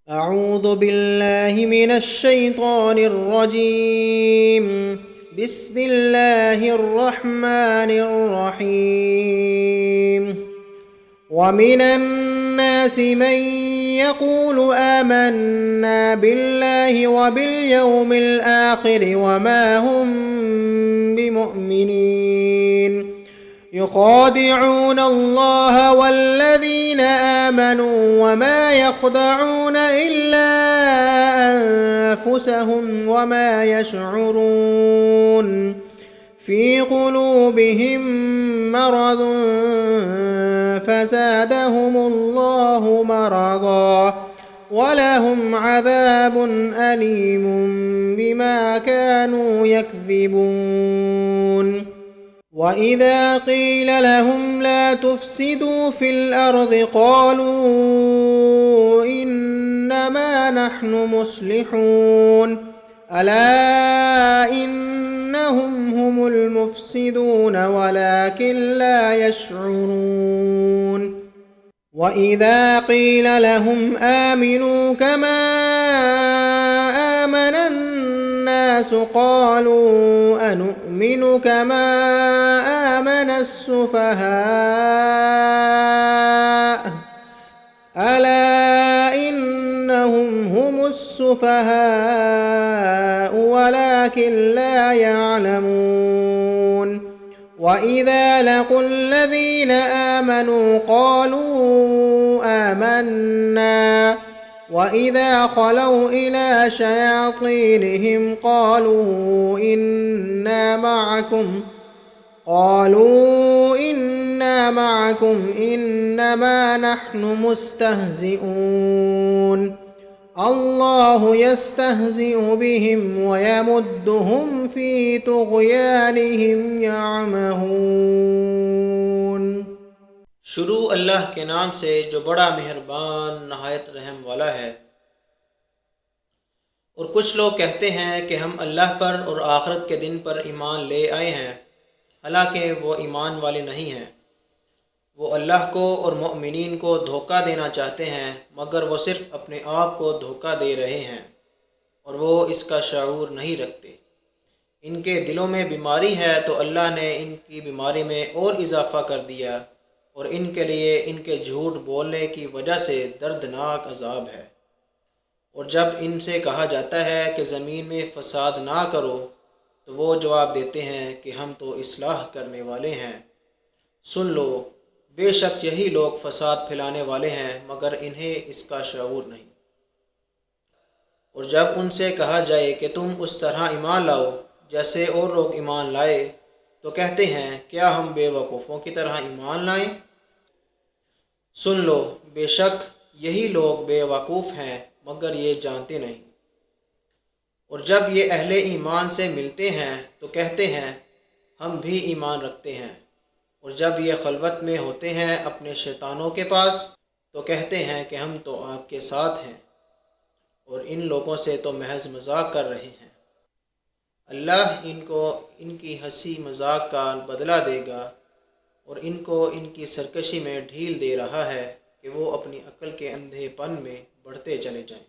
أعوذ بالله من الشيطان الرجيم. بسم الله الرحمن الرحيم. ومن الناس من يقول آمنا بالله وباليوم الآخر وما هم بمؤمنين، يخادعون الله والذين آمنوا وما يخدعون إلا أنفسهم وما يشعرون. في قلوبهم مرض فزادهم الله مرضا ولهم عذاب أليم بما كانوا يكذبون. وإذا قيل لهم لا تفسدوا في الأرض قالوا إنما نحن مصلحون ألا إنهم هم المفسدون ولكن لا يشعرون. وإذا قيل لهم آمنوا كما آمن الناس قالوا أنؤمن كما آمن السفهاء ألا إنهم هم السفهاء ولكن لا يعلمون. وإذا لقوا الذين آمنوا قالوا آمنا وإذا خلوا إلى شياطينهم قالوا إنا معكم إنما نحن مستهزئون. الله يستهزئ بهم ويمدهم في طغيانهم يعمهون। शुरू अल्लाह के नाम से जो बड़ा मेहरबान नहायत रहम वाला है। और कुछ लोग कहते हैं कि हम अल्लाह पर और आखिरत के दिन पर ईमान ले आए हैं, हालांकि वो ईमान वाले नहीं हैं। वो अल्लाह को और मोमिनीन को धोखा देना चाहते हैं, मगर वो सिर्फ़ अपने आप को धोखा दे रहे हैं और वो इसका शऊर नहीं रखते। इनके दिलों में बीमारी है तो अल्लाह ने इनकी बीमारी में और इजाफ़ा कर दिया और इनके लिए इनके झूठ बोलने की वजह से दर्दनाक अजाब है। और जब इनसे कहा जाता है कि ज़मीन में फ़साद ना करो तो वो जवाब देते हैं कि हम तो इस्लाह करने वाले हैं। सुन लो, बेशक यही लोग फ़साद फैलाने वाले हैं मगर इन्हें इसका शऊर नहीं। और जब उनसे कहा जाए कि तुम उस तरह ईमान लाओ जैसे और लोग ईमान लाए तो कहते हैं क्या हम बेवकूफ़ों की तरह ईमान लाएं। सुन लो, बेशक यही लोग बेवकूफ़ हैं मगर ये जानते नहीं। और जब ये अहले ईमान से मिलते हैं तो कहते हैं हम भी ईमान रखते हैं। और जब ये खलवत में होते हैं अपने शैतानों के पास तो कहते हैं कि हम तो आपके साथ हैं और इन लोगों से तो महज मजाक कर रहे हैं। अल्लाह इनको इनकी हंसी मजाक का बदला देगा और इनको इनकी सरकशी में ढील दे रहा है कि वो अपनी अक्ल के अंधेपन में बढ़ते चले जाएं।